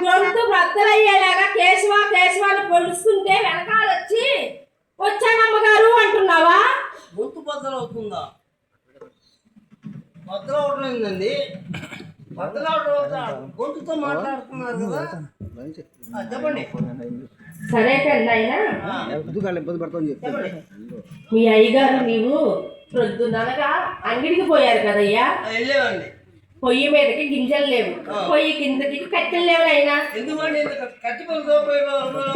గొంతు బ్రద్దలయ్యేలాగా కేశవా కేశవా అని పొలుస్తుంటే వెనకాల వచ్చానమ్మగారు అంటున్నావా? గొంతు బద్దలు అవుతుందా? బద్దలు అవట్లేదండి. బద్దలు అవడం గొంతుతో మాట్లాడుతున్నారు కదా, చెప్పండి. సరే కన్నా అయినా మీ అయ్యగారు నీవు ప్రొద్దుననగా అంగడికి పోయారు కదయ్యా. వెళ్ళేవండి. పొయ్యి మీదకి గింజలు లేవు, పొయ్యి కిందకి కట్టెలు లేవు అయినా. ఎందుకండి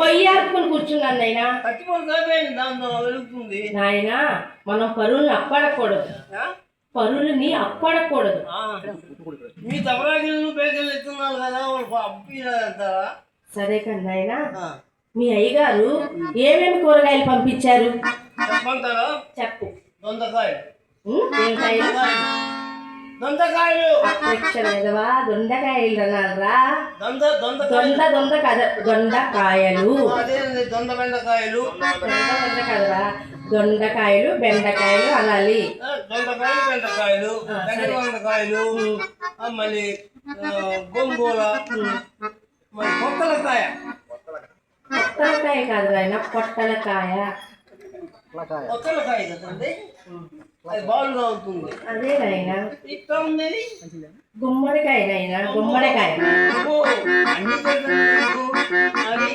పొయ్యి ఆపుకొని కూర్చున్నాను అయినా. వెలుగుతుంది నాయన. మనం పరువుల్ని అప్పడకూడదు, పరువుని అప్పడకూడదు. మీ తమరాగిళ్ళు పేదలు ఎత్తున్నారు కదా, అంటారా? సరే కన్నా అయినా మీ అయ్యగారు ఏమేమి కూరగాయలు పంపించారు చెప్పంటారా? చెప్పు. దొండకాయలు. దొండకాయలు దొండకాయలు అన్నారా? దొండకాయలు కదరా, దొండకాయలు బెండకాయలు అనాలి. దొండకాయలు బెండకాయలు దొండకాయలు మళ్ళీ గోంగూర, మరి పొట్టలకాయ. పొట్టలకాయ కాదు ఆయన, పొట్టలకాయ. పొట్టలకాయ కదండి, అది బాగుగా ఉంటుంది. అదే నాయన. ఇక్కడ ఉండేది గుమ్మడికాయ నాయన, గుమ్మడికాయ. అన్ని